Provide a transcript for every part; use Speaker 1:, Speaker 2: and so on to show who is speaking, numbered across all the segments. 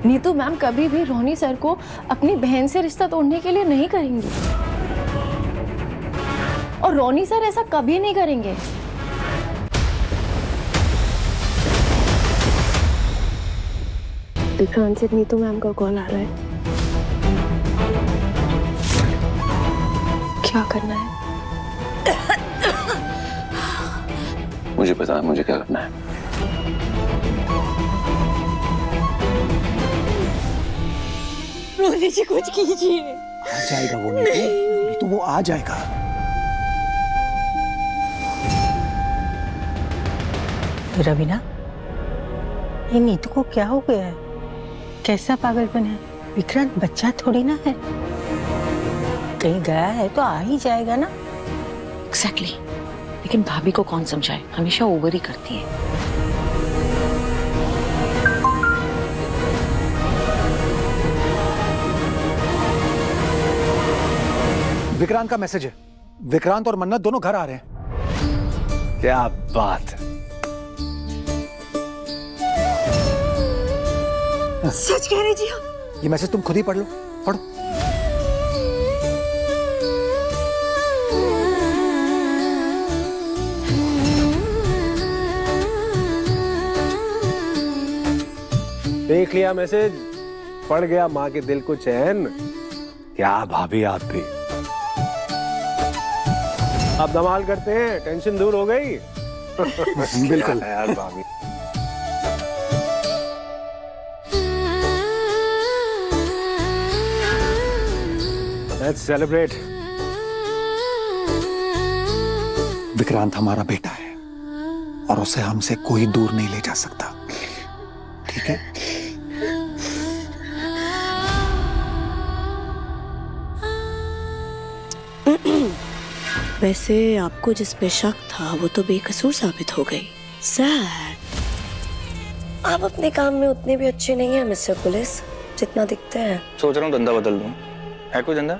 Speaker 1: Neetu ma'am कभी भी रोनी sir को अपनी बहन से रिश्ता तोड़ने के लिए नहीं करेंगी और रोनी सर ऐसा कभी नहीं करेंगे। विक्रांत से नीतू मैम का कॉल आ रहा है। क्या करना है?
Speaker 2: मुझे पता है मुझे क्या करना है।
Speaker 1: रोनी जी कुछ कीजिए।
Speaker 3: आ जाएगा वो नीतू, तो वो आ जाएगा।
Speaker 4: रवीना, ये नीतू को क्या हो गया है? कैसा पागलपन है? विक्रांत बच्चा थोड़ी ना है, कहीं गया है तो आ ही जाएगा ना।
Speaker 5: एग्जैक्टली। लेकिन भाभी को कौन समझाए, हमेशा ओवर ही करती है।
Speaker 3: विक्रांत का मैसेज है। विक्रांत और मन्नत दोनों घर आ रहे हैं।
Speaker 2: क्या बात है।
Speaker 1: सच कह रही जी आप?
Speaker 3: ये मैसेज तुम खुद ही पढ़ लो, पढ़ो।
Speaker 6: देख लिया मैसेज, पड़ गया माँ के दिल को चैन।
Speaker 2: क्या भाभी आप भी।
Speaker 6: आप धमाल करते हैं, टेंशन दूर हो गई।
Speaker 3: बिल्कुल
Speaker 2: यार भाभी।
Speaker 6: Let's celebrate.
Speaker 3: विक्रांत हमारा बेटा है और उसे हमसे कोई दूर नहीं ले जा सकता, ठीक है?
Speaker 7: वैसे आपको जिस पे शक था वो तो बेकसूर साबित हो गई। सैड। आप अपने काम में उतने भी अच्छे नहीं हैं मिस्टर पुलिस जितना दिखते हैं।
Speaker 8: सोच रहा हूँ धंधा बदल दूं। है कोई धंधा?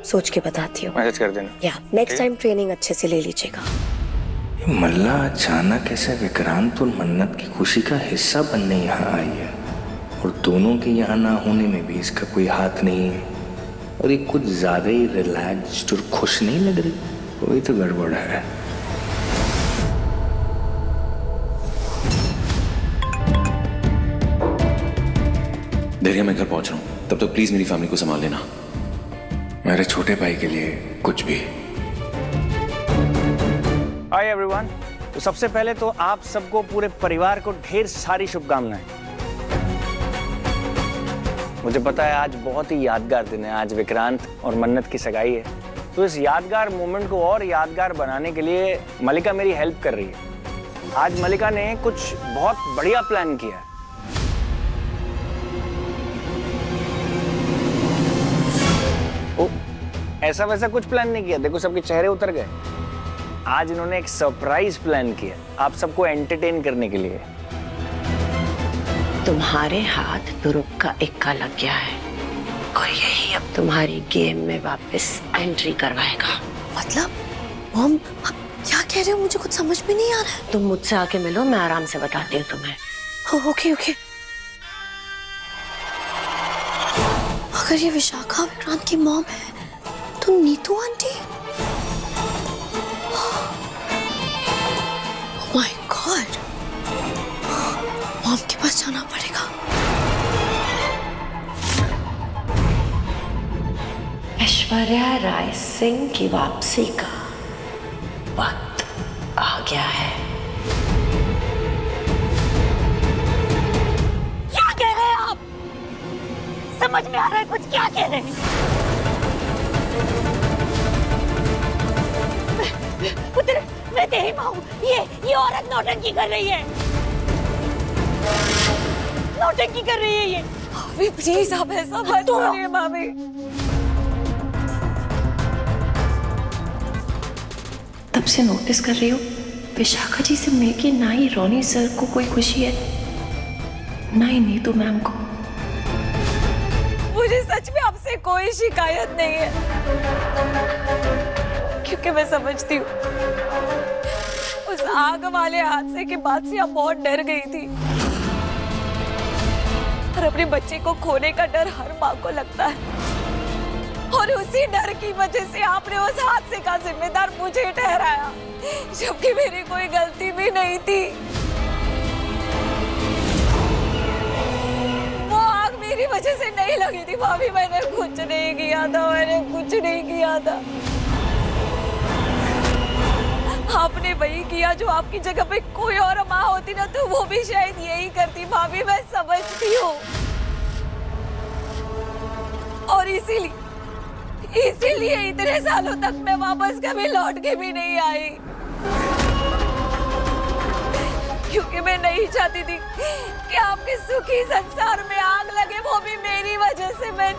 Speaker 7: सोच के बताती हूँ।
Speaker 8: मैसेज कर देना।
Speaker 7: या नेक्स्ट टाइम ट्रेनिंग अच्छे से ले लीजिएगा।
Speaker 9: मल्ला अचानक ऐसे विक्रांत और मन्नत की खुशी का हिस्सा बनने यहाँ आई है और दोनों के यहाँ ना होने में भी इसका कोई हाथ नहीं है और ये कुछ ज्यादा ही रिलैक्स्ड और खुश नहीं लग रही। कोई तो गड़बड़ है।
Speaker 2: धैर्य, मैं घर पहुंच रहा हूँ, तब तक प्लीज मेरी फैमिली को संभाल लेना।
Speaker 9: मेरे छोटे भाई के लिए कुछ भी।
Speaker 8: Hi everyone. तो सबसे पहले तो आप सबको, पूरे परिवार को ढेर सारी शुभकामनाएं। मुझे पता है आज बहुत ही यादगार दिन है। आज विक्रांत और मन्नत की सगाई है, तो इस यादगार मोमेंट को और यादगार बनाने के लिए मलिका मेरी हेल्प कर रही है। आज मलिका ने कुछ बहुत बढ़िया प्लान किया है। ओ, ऐसा वैसा कुछ प्लान नहीं किया, देखो सबके चेहरे उतर गए। आज इन्होंने एक सरप्राइज प्लान किया आप सबको एंटरटेन करने के लिए।
Speaker 5: तुम्हारे हाथ दुरुप का इक्का लग गया है और यही अब तुम्हारी गेम में वापस एंट्री करवाएगा।
Speaker 7: मतलब मॉम आप क्या कह रहे हो? मुझे कुछ समझ में नहीं आ रहा है।
Speaker 5: तुम मुझसे आके मिलो, मैं आराम से बताती हूँ तुम्हें।
Speaker 7: Okay okay. अगर ये विशाखा विक्रांत की मॉम है तो Neetu aunty. Oh my God, mom के पास जाना पड़ेगा।
Speaker 5: ऐश्वर्या राय सिंह की वापसी का वक्त आ गया है।
Speaker 1: क्या कह रहे हैं आप? समझ में आ रहा है कुछ? क्या कह रहे हैं? पुत्र, मैं तेरी माँ हूँ। ये औरत नौटंकी कर रही है। नौटंकी कर रही है ये। भाभी प्लीज आप ऐसा मत बोलिए भाभी।
Speaker 5: तब से नोटिस कर रही हूँ विशाखा जी से मिलके ना ही रोनी सर को कोई खुशी है, ना ही नीतू मैम को।
Speaker 1: मुझे सच में आपसे कोई शिकायत नहीं है, क्योंकि मैं समझती हूँ उस आग वाले हादसे के बाद से आप बहुत डर गई थी। और अपने बच्चे को खोने का डर हर माँ को लगता है, और उसी डर की वजह से आपने उस हादसे का जिम्मेदार मुझे ठहराया, जबकि मेरी कोई गलती भी नहीं थी। वो आग मेरी वजह से नहीं लगी थी भाभी, मैंने कुछ नहीं किया था, मैंने कुछ नहीं किया था। आपने वही किया जो आपकी जगह पे कोई और माँ होती ना तो वो भी शायद यही करती भाभी, मैं समझती हूँ। और इसीलिए इतने सालों तक मैं वापस कभी लौट के भी नहीं आई, क्योंकि मैं नहीं चाहती थी कि आपके सुखी संसार में आग लगे, वो भी मेरी वजह से। मैं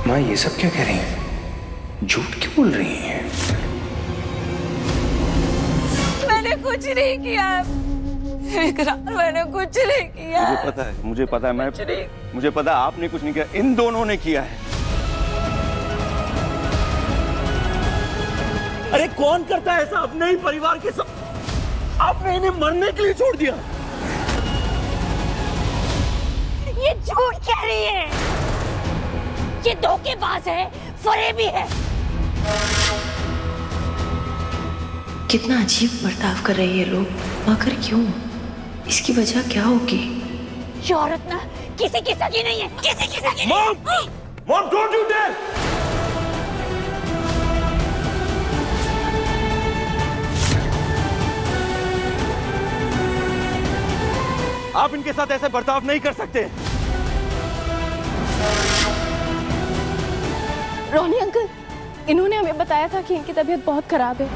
Speaker 9: माँ ये सब क्या कह रही हैं? झूठ क्यों बोल रही हैं?
Speaker 1: मैंने कुछ नहीं किया विक्रांत, मैंने कुछ नहीं किया।
Speaker 10: मुझे पता है, मुझे पता है आपने कुछ नहीं किया, इन दोनों ने किया है। अरे कौन करता है ऐसा अपने ही परिवार के साथ? आपने इन्हें मरने के लिए छोड़ दिया।
Speaker 1: ये झूठ कह रही है, ये धोखेबाज है, फरेबी है।
Speaker 5: कितना अजीब बर्ताव कर रहे हैं ये लोग, आखिर क्यों? इसकी वजह क्या होगी?
Speaker 1: ये औरत ना किसी की सगी नहीं है, किसी की सगी नहीं।
Speaker 10: Mom don't do that. आप इनके साथ ऐसे बर्ताव नहीं कर सकते।
Speaker 5: रोनी अंकल, इन्होंने हमें बताया था कि इनकी तबीयत बहुत खराब है,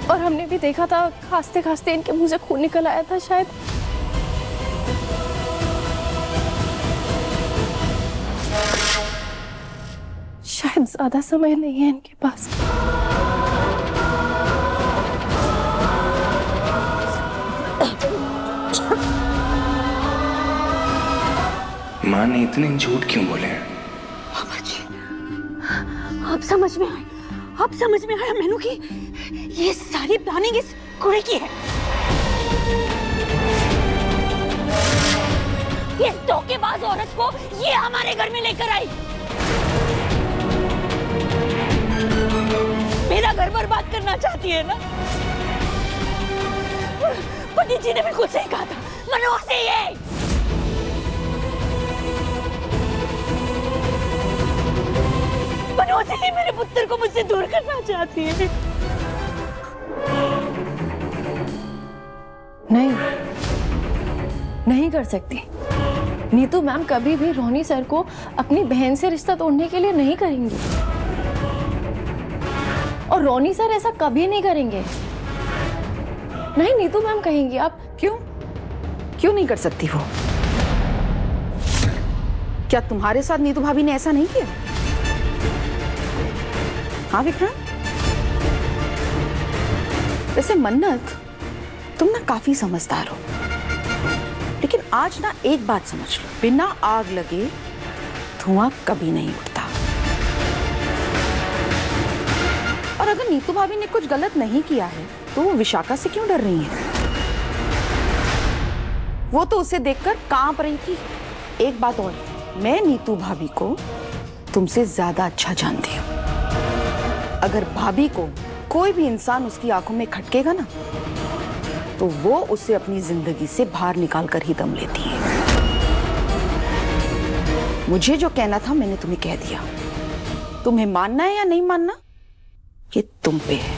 Speaker 5: और हमने भी देखा था खांसते खांसते इनके मुंह से खून निकल आया था। शायद ज्यादा समय नहीं है इनके पास।
Speaker 9: माँ ने इतने झूठ क्यों बोले?
Speaker 1: अब समझ में आया मैनू कि ये सारी प्लानिंग इस कुड़ी की है। इस धोखेबाज औरत को ये हमारे घर में लेकर आई, मेरा घर बर्बाद करना चाहती है ना। पंडित जी ने बिल्कुल सही कहा था, मनोहर से ये मनोहर से मेरे पुत्र को मुझसे दूर करना चाहती है।
Speaker 5: नहीं कर सकती। नीतू मैम कभी भी रोनी सर को अपनी बहन से रिश्ता तोड़ने के लिए नहीं करेंगी, और रोनी सर ऐसा कभी नहीं करेंगे। नहीं, नीतू मैम कहेंगी। आप
Speaker 11: क्यों नहीं कर सकती वो? क्या तुम्हारे साथ नीतू भाभी ने ऐसा नहीं किया? हाँ विक्रांत, वैसे मन्नत तुम ना काफी समझदार हो, लेकिन आज ना एक बात समझ लो, बिना आग लगे धुआं कभी नहीं उठता। और अगर नीतू भाभी ने कुछ गलत नहीं किया है तो वो विशाखा से क्यों डर रही है? वो तो उसे देखकर कांप रही थी। एक बात और, मैं नीतू भाभी को तुमसे ज्यादा अच्छा जानती हूँ। अगर भाभी को कोई भी इंसान उसकी आंखों में खटकेगा ना, तो वो उसे अपनी जिंदगी से बाहर निकाल कर ही दम लेती है। मुझे जो कहना था मैंने तुम्हें कह दिया। तुम्हें मानना है या नहीं मानना, ये तुम पे है।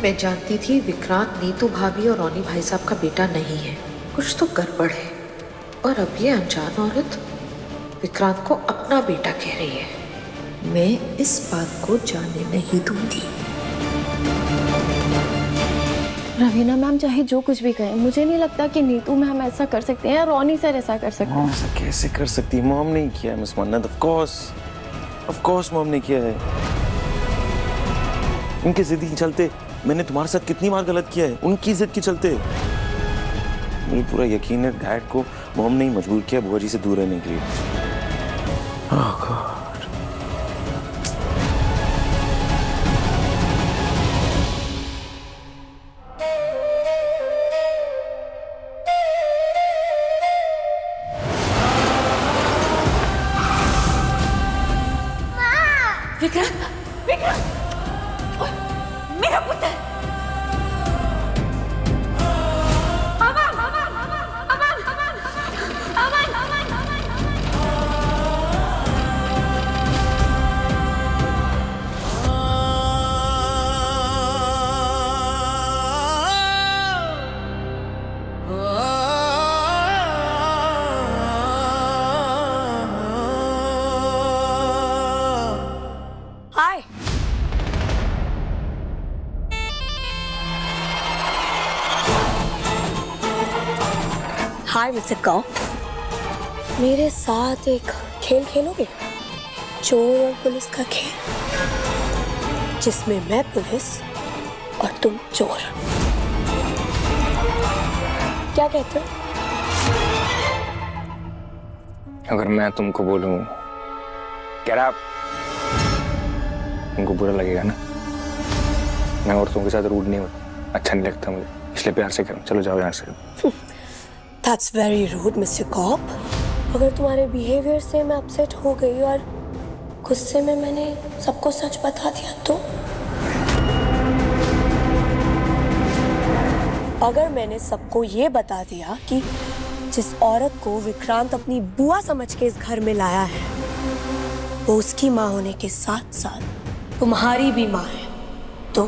Speaker 12: मैं जानती थी विक्रांत नीतू भाभी और रोनी भाई साहब का बेटा नहीं है, कुछ तो गड़बड़ है। और अब ये अनजान औरत विक्रांत को अपना बेटा कह रही है। मैं इस बात को जाने नहीं दूंगी।
Speaker 5: रवीना मैम चाहे जो कुछ भी कहें, मुझे नहीं लगता कि नीतू मैम ऐसा कर सकते हैं या रोनी सर ऐसा कर सकते हैं।
Speaker 2: ऐसा कैसे कर सकती है? मॉम नहीं किया है मिस मन्नत। ऑफ कोर्स मॉम ने किया है। उनकी जिद के चलते मैंने तुम्हारे साथ कितनी बार गलत किया है, उनकी जिद के चलते। मुझे पूरा यकीन है डैड को वो हमने ही मजबूर किया बुआ जी से दूर रहने के लिए।
Speaker 1: विक्रांत, विक्रांत, मेरा पुत्र। अमन, अमन, अमन, अमन, अमन, अमन, हाय।
Speaker 7: हाय मिस्टर कॉप, मेरे साथ एक खेल खेलोगे? चोर और पुलिस का खेल, जिसमें मैं पुलिस और तुम चोर। क्या कहते हो?
Speaker 9: अगर मैं तुमको बोलूं
Speaker 8: कह रहा
Speaker 9: तुमको बुरा लगेगा ना? मैं औरतों के साथ रूड नहीं होता, अच्छा नहीं लगता मुझे, इसलिए प्यार से करूं। चलो जाओ यहाँ से।
Speaker 7: That's very rude, Mr. Cop. अगर तुम्हारे बिहेवियर से मैं अपसेट हो गई और गुस्से में मैंने सबको सच बता दिया तो? अगर मैंने सबको ये बता दिया कि जिस औरत को विक्रांत अपनी बुआ समझ के इस घर में लाया है, वो उसकी माँ होने के साथ साथ तुम्हारी भी माँ है, तो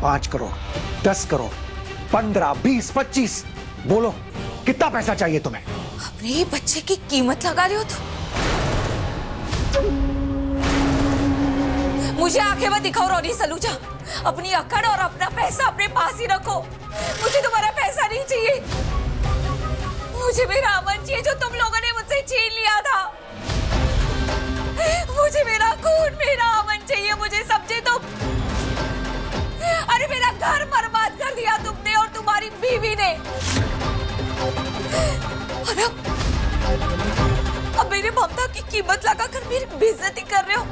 Speaker 3: $5 करोड़, 10 करोड़, 15, 20, 25, बोलो कितना पैसा चाहिए तुम्हें?
Speaker 1: अपने ही बच्चे की कीमत लगा रहे हो तुम? मुझे आंखें मत दिखाओ रोनी सलूजा, अपनी अकड़ और अपना पैसा अपने पास ही रखो। मुझे तुम्हारा पैसा नहीं चाहिए, मुझे मेरा अमन चाहिए जो तुम लोगों ने मुझसे छीन लिया था। मुझे मेरा खून, मेरा अमन चाहिए, मुझे समझे तुम? अरे मेरा घर बर्बाद कर दिया तुमने और तुम्हारी बीवी ने, और अब मेरी ममता की कीमत लगाकर मेरी बेइज्जती कर रहे हो।